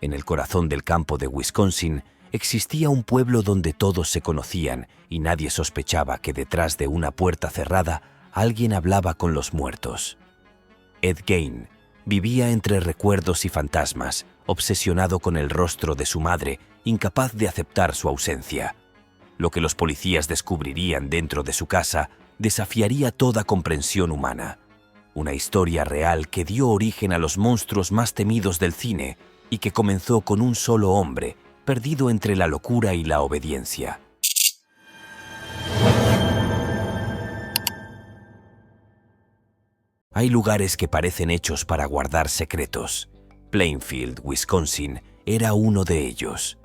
En el corazón del campo de Wisconsin existía un pueblo donde todos se conocían y nadie sospechaba que detrás de una puerta cerrada alguien hablaba con los muertos. Ed Gein vivía entre recuerdos y fantasmas, obsesionado con el rostro de su madre, incapaz de aceptar su ausencia. Lo que los policías descubrirían dentro de su casa desafiaría toda comprensión humana. Una historia real que dio origen a los monstruos más temidos del cine y que comenzó con un solo hombre, perdido entre la locura y la obediencia. Hay lugares que parecen hechos para guardar secretos. Plainfield, Wisconsin, era uno de ellos.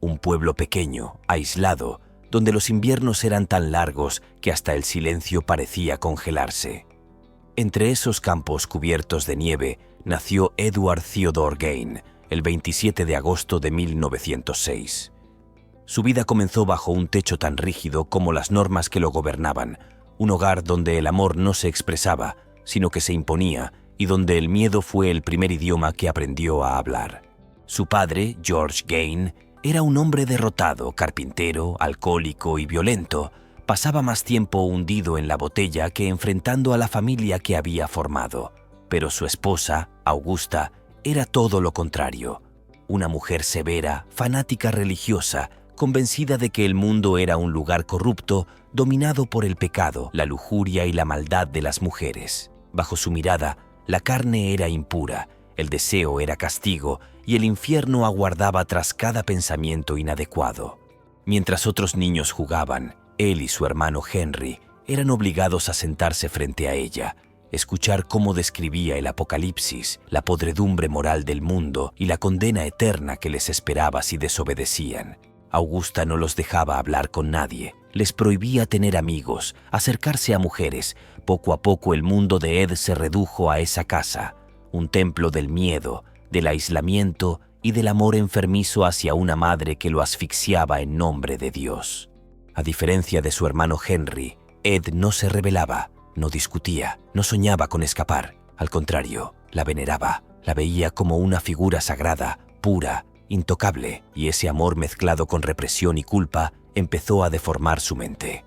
Un pueblo pequeño, aislado, donde los inviernos eran tan largos que hasta el silencio parecía congelarse. Entre esos campos cubiertos de nieve nació Edward Theodore Gein, el 27 de agosto de 1906. Su vida comenzó bajo un techo tan rígido como las normas que lo gobernaban, un hogar donde el amor no se expresaba, sino que se imponía, y donde el miedo fue el primer idioma que aprendió a hablar. Su padre, George Gein, era un hombre derrotado, carpintero, alcohólico y violento. Pasaba más tiempo hundido en la botella que enfrentando a la familia que había formado. Pero su esposa, Augusta, era todo lo contrario. Una mujer severa, fanática religiosa, convencida de que el mundo era un lugar corrupto, dominado por el pecado, la lujuria y la maldad de las mujeres. Bajo su mirada, la carne era impura, el deseo era castigo y el infierno aguardaba tras cada pensamiento inadecuado. Mientras otros niños jugaban, él y su hermano Henry eran obligados a sentarse frente a ella, escuchar cómo describía el apocalipsis, la podredumbre moral del mundo y la condena eterna que les esperaba si desobedecían. Augusta no los dejaba hablar con nadie, les prohibía tener amigos, acercarse a mujeres. Poco a poco el mundo de Ed se redujo a esa casa, un templo del miedo, del aislamiento y del amor enfermizo hacia una madre que lo asfixiaba en nombre de Dios. A diferencia de su hermano Henry, Ed no se rebelaba, no discutía, no soñaba con escapar. Al contrario, la veneraba, la veía como una figura sagrada, pura, intocable, y ese amor mezclado con represión y culpa empezó a deformar su mente.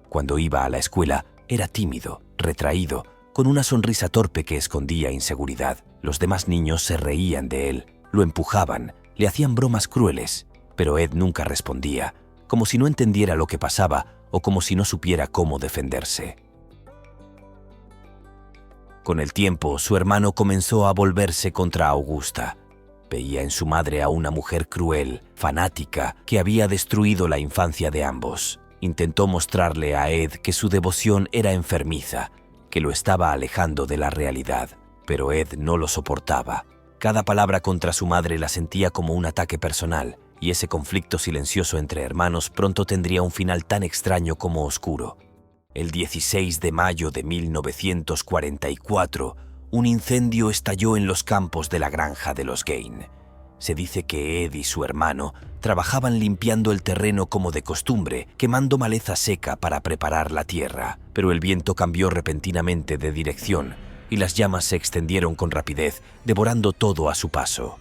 Cuando iba a la escuela, era tímido, retraído, con una sonrisa torpe que escondía inseguridad. Los demás niños se reían de él, lo empujaban, le hacían bromas crueles, pero Ed nunca respondía, como si no entendiera lo que pasaba o como si no supiera cómo defenderse. Con el tiempo, su hermano comenzó a volverse contra Augusta. Veía en su madre a una mujer cruel, fanática, que había destruido la infancia de ambos. Intentó mostrarle a Ed que su devoción era enfermiza, que lo estaba alejando de la realidad, pero Ed no lo soportaba. Cada palabra contra su madre la sentía como un ataque personal, y ese conflicto silencioso entre hermanos pronto tendría un final tan extraño como oscuro. El 16 de mayo de 1944, un incendio estalló en los campos de la granja de los Gein. Se dice que Ed y su hermano trabajaban limpiando el terreno como de costumbre, quemando maleza seca para preparar la tierra. Pero el viento cambió repentinamente de dirección y las llamas se extendieron con rapidez, devorando todo a su paso.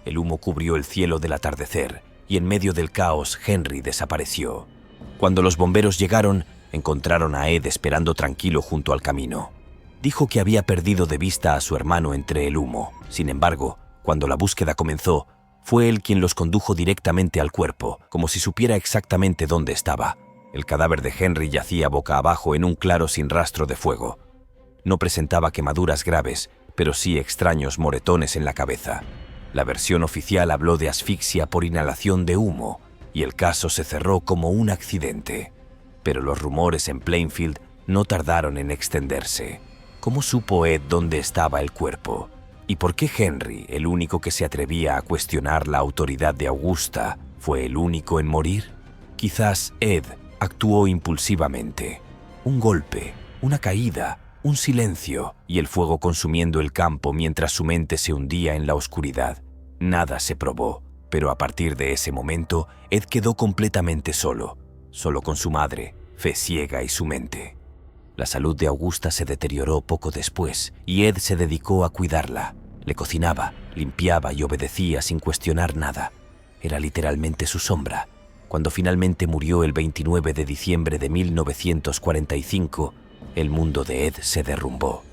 El humo cubrió el cielo del atardecer y en medio del caos Henry desapareció. Cuando los bomberos llegaron, encontraron a Ed esperando tranquilo junto al camino. Dijo que había perdido de vista a su hermano entre el humo. Sin embargo, cuando la búsqueda comenzó, fue él quien los condujo directamente al cuerpo, como si supiera exactamente dónde estaba. El cadáver de Henry yacía boca abajo en un claro sin rastro de fuego. No presentaba quemaduras graves, pero sí extraños moretones en la cabeza. La versión oficial habló de asfixia por inhalación de humo, y el caso se cerró como un accidente. Pero los rumores en Plainfield no tardaron en extenderse. ¿Cómo supo Ed dónde estaba el cuerpo? ¿Y por qué Henry, el único que se atrevía a cuestionar la autoridad de Augusta, fue el único en morir? Quizás Ed actuó impulsivamente. Un golpe, una caída, un silencio y el fuego consumiendo el campo mientras su mente se hundía en la oscuridad. Nada se probó, pero a partir de ese momento, Ed quedó completamente solo con su madre, fe ciega y su mente. La salud de Augusta se deterioró poco después y Ed se dedicó a cuidarla. Le cocinaba, Limpiaba y obedecía sin cuestionar nada. Era literalmente su sombra. Cuando finalmente murió el 29 de diciembre de 1945, el mundo de Ed se derrumbó.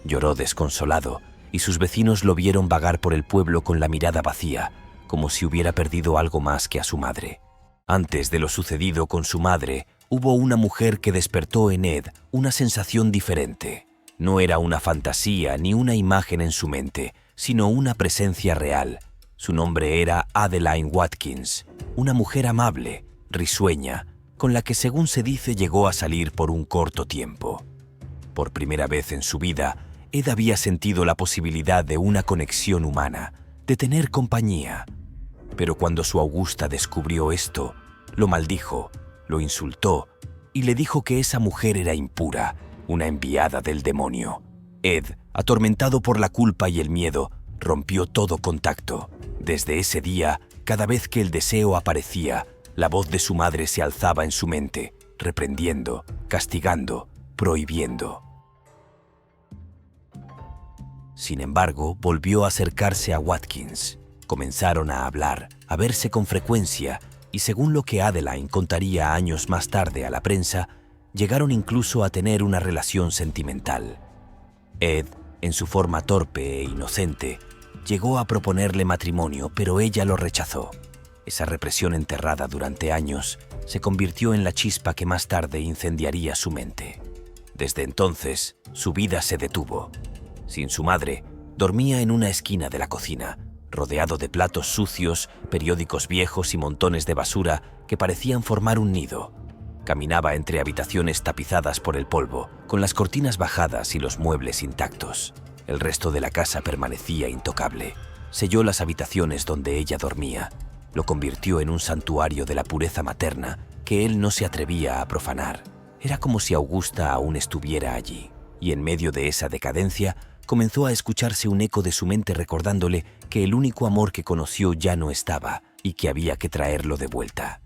Lloró desconsolado y sus vecinos lo vieron vagar por el pueblo con la mirada vacía, como si hubiera perdido algo más que a su madre. Antes de lo sucedido con su madre, hubo una mujer que despertó en Ed una sensación diferente. No era una fantasía ni una imagen en su mente, sino una presencia real. Su nombre era Adeline Watkins, una mujer amable, risueña, con la que según se dice llegó a salir por un corto tiempo. Por primera vez en su vida, Ed había sentido la posibilidad de una conexión humana, de tener compañía. Pero cuando su Augusta descubrió esto, lo maldijo, lo insultó y le dijo que esa mujer era impura, una enviada del demonio. Ed, atormentado por la culpa y el miedo, rompió todo contacto. Desde ese día, cada vez que el deseo aparecía, la voz de su madre se alzaba en su mente, reprendiendo, castigando, prohibiendo. Sin embargo, volvió a acercarse a Watkins. Comenzaron a hablar, a verse con frecuencia, y según lo que Adeline contaría años más tarde a la prensa, llegaron incluso a tener una relación sentimental. Ed, en su forma torpe e inocente, llegó a proponerle matrimonio, pero ella lo rechazó. Esa represión enterrada durante años se convirtió en la chispa que más tarde incendiaría su mente. Desde entonces, su vida se detuvo. Sin su madre, dormía en una esquina de la cocina, rodeado de platos sucios, periódicos viejos y montones de basura que parecían formar un nido. Caminaba entre habitaciones tapizadas por el polvo, con las cortinas bajadas y los muebles intactos. El resto de la casa permanecía intocable. Selló las habitaciones donde ella dormía. Lo convirtió en un santuario de la pureza materna que él no se atrevía a profanar. Era como si Augusta aún estuviera allí. Y en medio de esa decadencia, comenzó a escucharse un eco de su mente recordándole que el único amor que conoció ya no estaba y que había que traerlo de vuelta.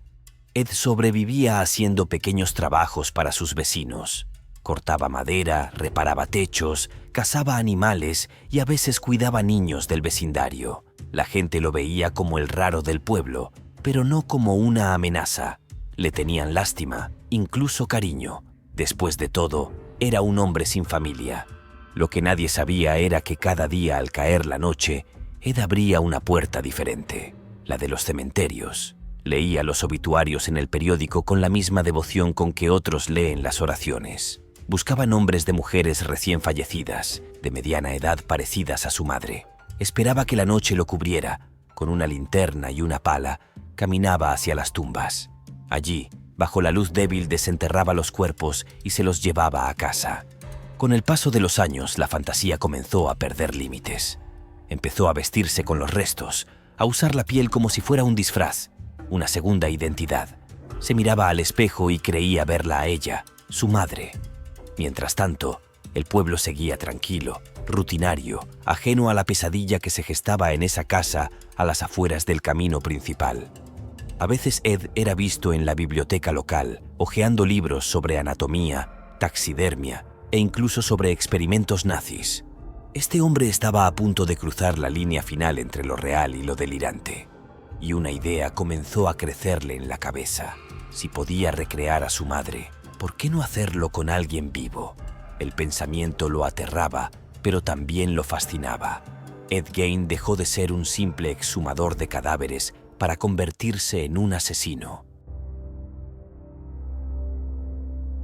Ed sobrevivía haciendo pequeños trabajos para sus vecinos. Cortaba madera, reparaba techos, cazaba animales y a veces cuidaba niños del vecindario. La gente lo veía como el raro del pueblo, pero no como una amenaza. Le tenían lástima, incluso cariño. Después de todo, era un hombre sin familia. Lo que nadie sabía era que cada día al caer la noche, Ed abría una puerta diferente, la de los cementerios. Leía los obituarios en el periódico con la misma devoción con que otros leen las oraciones. Buscaba nombres de mujeres recién fallecidas, de mediana edad parecidas a su madre. Esperaba que la noche lo cubriera. Con una linterna y una pala, caminaba hacia las tumbas. Allí, bajo la luz débil, desenterraba los cuerpos y se los llevaba a casa. Con el paso de los años, la fantasía comenzó a perder límites. Empezó a vestirse con los restos, a usar la piel como si fuera un disfraz, una segunda identidad. Se miraba al espejo y creía verla a ella, su madre. Mientras tanto, el pueblo seguía tranquilo, rutinario, ajeno a la pesadilla que se gestaba en esa casa a las afueras del camino principal. A veces Ed era visto en la biblioteca local, hojeando libros sobre anatomía, taxidermia e incluso sobre experimentos nazis. Este hombre estaba a punto de cruzar la línea final entre lo real y lo delirante. Y una idea comenzó a crecerle en la cabeza. Si podía recrear a su madre, ¿por qué no hacerlo con alguien vivo? El pensamiento lo aterraba, pero también lo fascinaba. Ed Gein dejó de ser un simple exhumador de cadáveres para convertirse en un asesino.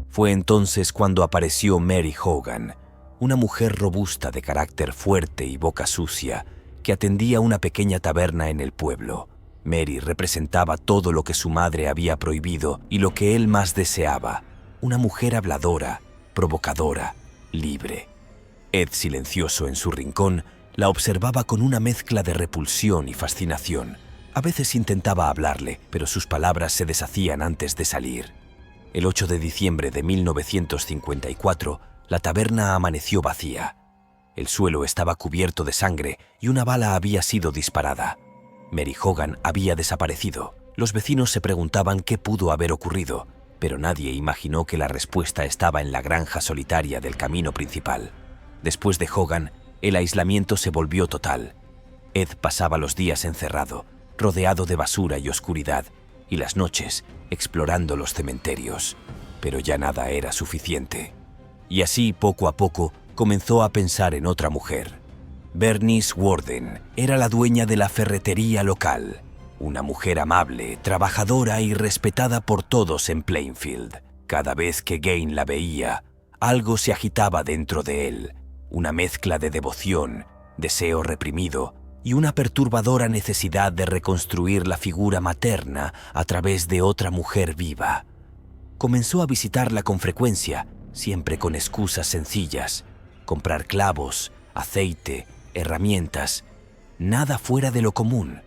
Fue entonces cuando apareció Mary Hogan, una mujer robusta de carácter fuerte y boca sucia, que atendía una pequeña taberna en el pueblo. Mary representaba todo lo que su madre había prohibido y lo que él más deseaba: una mujer habladora, provocadora, libre. Ed, silencioso en su rincón, la observaba con una mezcla de repulsión y fascinación. A veces intentaba hablarle, pero sus palabras se deshacían antes de salir. El 8 de diciembre de 1954, la taberna amaneció vacía. El suelo estaba cubierto de sangre y una bala había sido disparada. Mary Hogan había desaparecido. Los vecinos se preguntaban qué pudo haber ocurrido, pero nadie imaginó que la respuesta estaba en la granja solitaria del camino principal. Después de Hogan, el aislamiento se volvió total. Ed pasaba los días encerrado, rodeado de basura y oscuridad, y las noches explorando los cementerios. Pero ya nada era suficiente. Y así, poco a poco, comenzó a pensar en otra mujer. Bernice Worden era la dueña de la ferretería local, una mujer amable, trabajadora y respetada por todos en Plainfield. Cada vez que Gain la veía, algo se agitaba dentro de él, una mezcla de devoción, deseo reprimido y una perturbadora necesidad de reconstruir la figura materna a través de otra mujer viva. Comenzó a visitarla con frecuencia, siempre con excusas sencillas: comprar clavos, aceite, herramientas, nada fuera de lo común.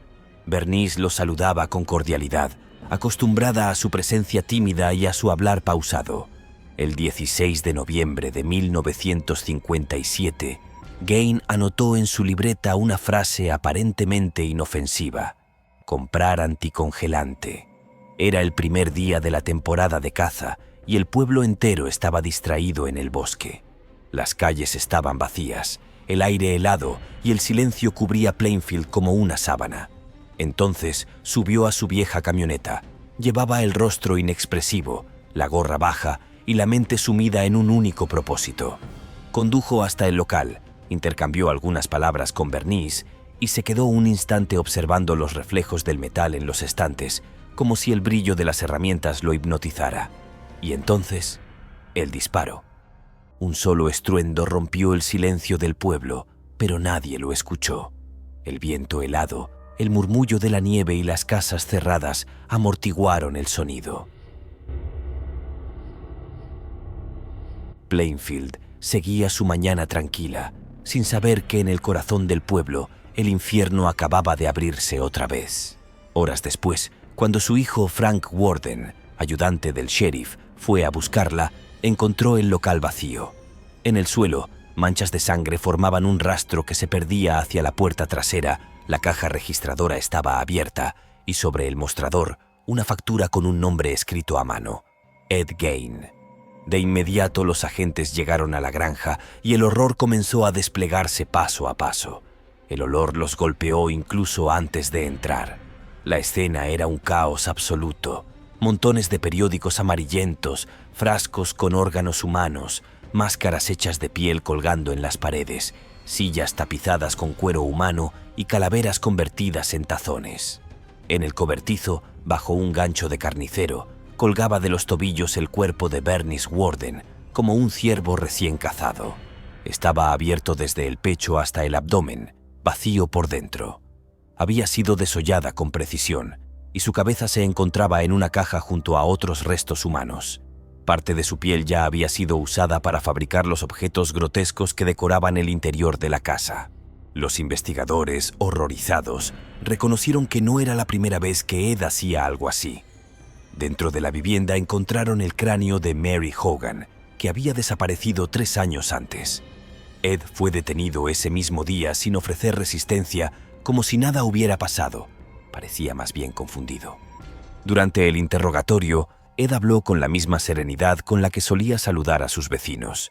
Bernice lo saludaba con cordialidad, acostumbrada a su presencia tímida y a su hablar pausado. El 16 de noviembre de 1957, Gain anotó en su libreta una frase aparentemente inofensiva: comprar anticongelante. Era el primer día de la temporada de caza y el pueblo entero estaba distraído en el bosque. Las calles estaban vacías, el aire helado y el silencio cubría Plainfield como una sábana. Entonces subió a su vieja camioneta. Llevaba el rostro inexpresivo, la gorra baja y la mente sumida en un único propósito. Condujo hasta el local, intercambió algunas palabras con Bernice y se quedó un instante observando los reflejos del metal en los estantes, como si el brillo de las herramientas lo hipnotizara. Y entonces, el disparo. Un solo estruendo rompió el silencio del pueblo, pero nadie lo escuchó. El viento helado, el murmullo de la nieve y las casas cerradas amortiguaron el sonido. Plainfield seguía su mañana tranquila, sin saber que en el corazón del pueblo el infierno acababa de abrirse otra vez. Horas después, cuando su hijo Frank Worden, ayudante del sheriff, fue a buscarla, encontró el local vacío. En el suelo, manchas de sangre formaban un rastro que se perdía hacia la puerta trasera, la caja registradora estaba abierta y sobre el mostrador una factura con un nombre escrito a mano: Ed Gain. De inmediato los agentes llegaron a la granja y el horror comenzó a desplegarse paso a paso. El olor los golpeó incluso antes de entrar. La escena era un caos absoluto. Montones de periódicos amarillentos, frascos con órganos humanos, máscaras hechas de piel colgando en las paredes, sillas tapizadas con cuero humano y calaveras convertidas en tazones. En el cobertizo, bajo un gancho de carnicero, colgaba de los tobillos el cuerpo de Bernice Worden, como un ciervo recién cazado. Estaba abierto desde el pecho hasta el abdomen, vacío por dentro. Había sido desollada con precisión, y su cabeza se encontraba en una caja junto a otros restos humanos. Parte de su piel ya había sido usada para fabricar los objetos grotescos que decoraban el interior de la casa. Los investigadores, horrorizados, reconocieron que no era la primera vez que Ed hacía algo así. Dentro de la vivienda encontraron el cráneo de Mary Hogan, que había desaparecido 3 años antes. Ed fue detenido ese mismo día sin ofrecer resistencia, como si nada hubiera pasado. Parecía más bien confundido. Durante el interrogatorio, Ed habló con la misma serenidad con la que solía saludar a sus vecinos.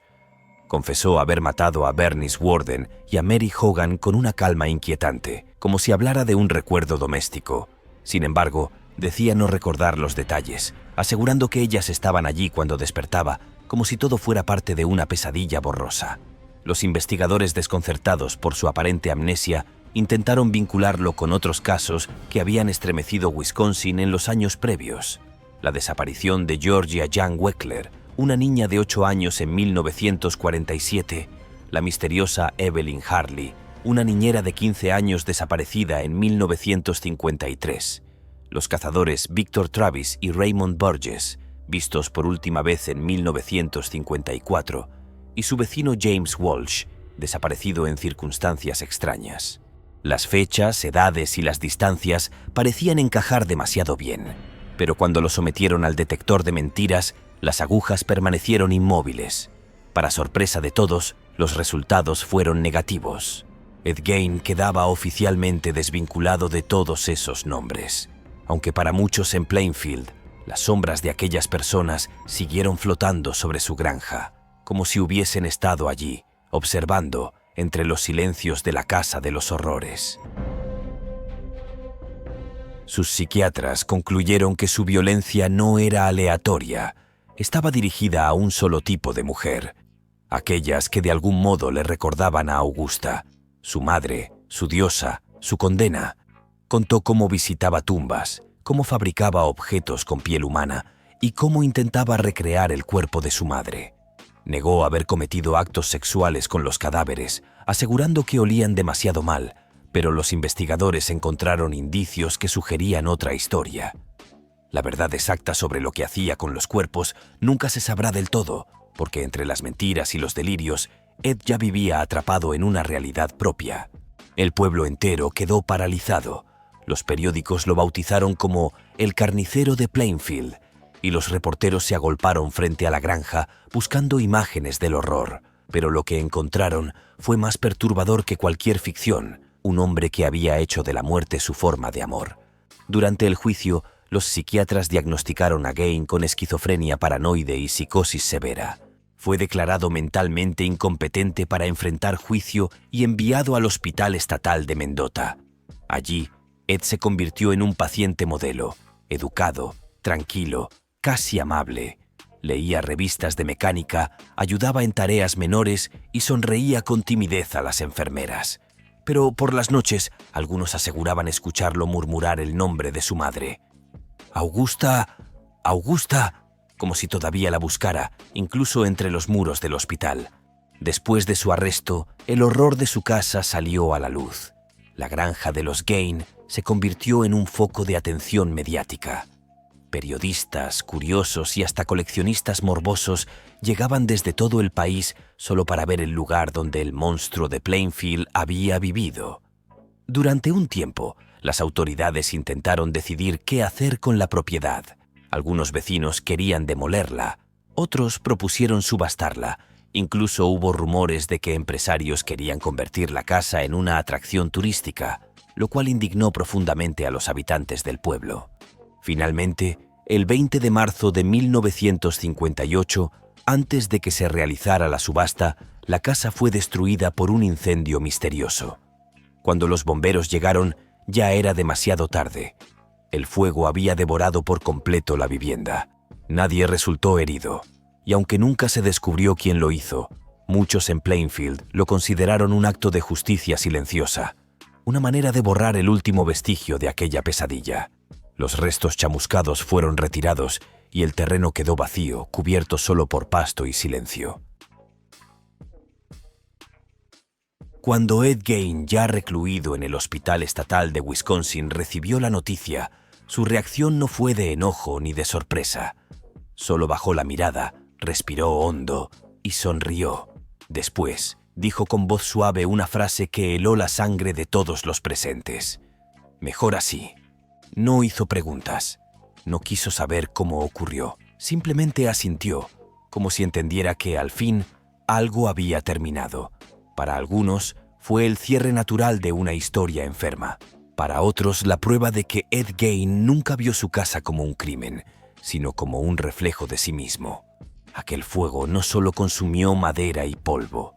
Confesó haber matado a Bernice Worden y a Mary Hogan con una calma inquietante, como si hablara de un recuerdo doméstico. Sin embargo, decía no recordar los detalles, asegurando que ellas estaban allí cuando despertaba, como si todo fuera parte de una pesadilla borrosa. Los investigadores, desconcertados por su aparente amnesia, intentaron vincularlo con otros casos que habían estremecido Wisconsin en los años previos. La desaparición de Georgia Jan Weckler, una niña de 8 años en 1947, la misteriosa Evelyn Harley, una niñera de 15 años desaparecida en 1953, los cazadores Victor Travis y Raymond Burgess, vistos por última vez en 1954, y su vecino James Walsh, desaparecido en circunstancias extrañas. Las fechas, edades y las distancias parecían encajar demasiado bien, pero cuando lo sometieron al detector de mentiras, las agujas permanecieron inmóviles. Para sorpresa de todos, los resultados fueron negativos. Ed Gain quedaba oficialmente desvinculado de todos esos nombres, aunque para muchos en Plainfield, las sombras de aquellas personas siguieron flotando sobre su granja, como si hubiesen estado allí, observando entre los silencios de la Casa de los Horrores. Sus psiquiatras concluyeron que su violencia no era aleatoria, estaba dirigida a un solo tipo de mujer, aquellas que de algún modo le recordaban a Augusta, su madre, su diosa, su condena. Contó cómo visitaba tumbas, cómo fabricaba objetos con piel humana y cómo intentaba recrear el cuerpo de su madre. Negó haber cometido actos sexuales con los cadáveres, asegurando que olían demasiado mal, pero los investigadores encontraron indicios que sugerían otra historia. La verdad exacta sobre lo que hacía con los cuerpos nunca se sabrá del todo, porque entre las mentiras y los delirios, Ed ya vivía atrapado en una realidad propia. El pueblo entero quedó paralizado. Los periódicos lo bautizaron como el carnicero de Plainfield, y los reporteros se agolparon frente a la granja buscando imágenes del horror. Pero lo que encontraron fue más perturbador que cualquier ficción, un hombre que había hecho de la muerte su forma de amor. Durante el juicio, los psiquiatras diagnosticaron a Gain con esquizofrenia paranoide y psicosis severa. Fue declarado mentalmente incompetente para enfrentar juicio y enviado al Hospital Estatal de Mendota. Allí, Ed se convirtió en un paciente modelo, educado, tranquilo, casi amable. Leía revistas de mecánica, ayudaba en tareas menores y sonreía con timidez a las enfermeras. Pero por las noches, algunos aseguraban escucharlo murmurar el nombre de su madre. «Augusta, Augusta», como si todavía la buscara, incluso entre los muros del hospital. Después de su arresto, el horror de su casa salió a la luz. La granja de los Gain se convirtió en un foco de atención mediática. Periodistas, curiosos y hasta coleccionistas morbosos llegaban desde todo el país solo para ver el lugar donde el monstruo de Plainfield había vivido. Durante un tiempo, las autoridades intentaron decidir qué hacer con la propiedad. Algunos vecinos querían demolerla, otros propusieron subastarla. Incluso hubo rumores de que empresarios querían convertir la casa en una atracción turística, lo cual indignó profundamente a los habitantes del pueblo. Finalmente, el 20 de marzo de 1958, antes de que se realizara la subasta, la casa fue destruida por un incendio misterioso. Cuando los bomberos llegaron, ya era demasiado tarde. El fuego había devorado por completo la vivienda. Nadie resultó herido, y aunque nunca se descubrió quién lo hizo, muchos en Plainfield lo consideraron un acto de justicia silenciosa, una manera de borrar el último vestigio de aquella pesadilla. Los restos chamuscados fueron retirados y el terreno quedó vacío, cubierto solo por pasto y silencio. Cuando Ed Gain, ya recluido en el Hospital Estatal de Wisconsin, recibió la noticia, su reacción no fue de enojo ni de sorpresa. Solo bajó la mirada, respiró hondo y sonrió. Después, dijo con voz suave una frase que heló la sangre de todos los presentes. «Mejor así». No hizo preguntas. No quiso saber cómo ocurrió. Simplemente asintió, como si entendiera que, al fin, algo había terminado. Para algunos, fue el cierre natural de una historia enferma. Para otros, la prueba de que Ed Gain nunca vio su casa como un crimen, sino como un reflejo de sí mismo. Aquel fuego no solo consumió madera y polvo,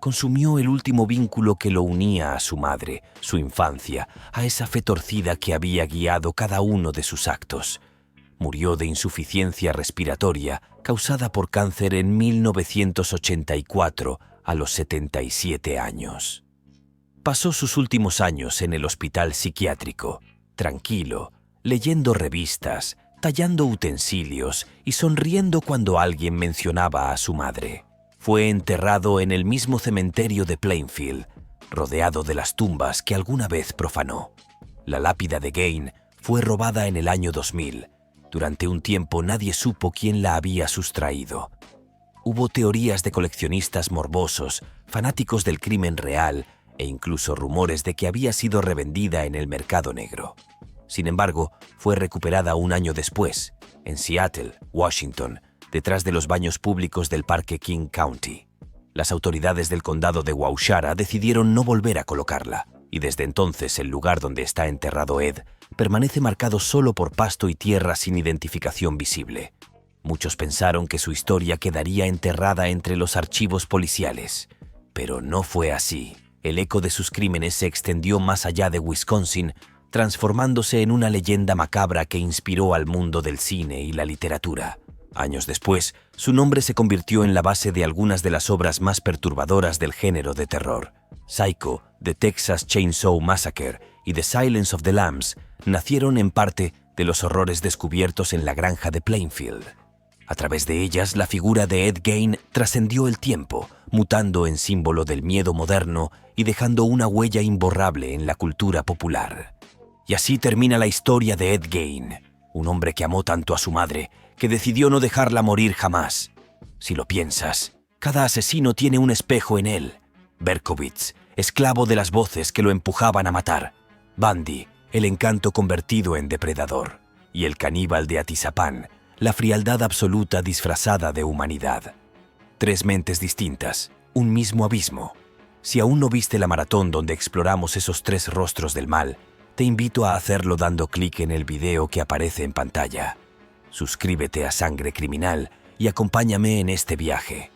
consumió el último vínculo que lo unía a su madre, su infancia, a esa fe torcida que había guiado cada uno de sus actos. Murió de insuficiencia respiratoria causada por cáncer en 1984 a los 77 años. Pasó sus últimos años en el hospital psiquiátrico, tranquilo, leyendo revistas, tallando utensilios y sonriendo cuando alguien mencionaba a su madre. Fue enterrado en el mismo cementerio de Plainfield, rodeado de las tumbas que alguna vez profanó. La lápida de Gain fue robada en el año 2000. Durante un tiempo nadie supo quién la había sustraído. Hubo teorías de coleccionistas morbosos, fanáticos del crimen real e incluso rumores de que había sido revendida en el mercado negro. Sin embargo, fue recuperada un año después, en Seattle, Washington, detrás de los baños públicos del Parque King County. Las autoridades del condado de Waushara decidieron no volver a colocarla, y desde entonces el lugar donde está enterrado Ed permanece marcado solo por pasto y tierra sin identificación visible. Muchos pensaron que su historia quedaría enterrada entre los archivos policiales, pero no fue así. El eco de sus crímenes se extendió más allá de Wisconsin transformándose en una leyenda macabra que inspiró al mundo del cine y la literatura. Años después, su nombre se convirtió en la base de algunas de las obras más perturbadoras del género de terror. Psycho, The Texas Chainsaw Massacre y The Silence of the Lambs nacieron en parte de los horrores descubiertos en la granja de Plainfield. A través de ellas, la figura de Ed Gein trascendió el tiempo, mutando en símbolo del miedo moderno y dejando una huella imborrable en la cultura popular. Y así termina la historia de Ed Gein, un hombre que amó tanto a su madre que decidió no dejarla morir jamás. Si lo piensas, cada asesino tiene un espejo en él. Berkowitz, esclavo de las voces que lo empujaban a matar. Bundy, el encanto convertido en depredador. Y el caníbal de Atizapán, la frialdad absoluta disfrazada de humanidad. Tres mentes distintas, un mismo abismo. Si aún no viste la maratón donde exploramos esos tres rostros del mal, te invito a hacerlo dando clic en el video que aparece en pantalla. Suscríbete a Sangre Criminal y acompáñame en este viaje.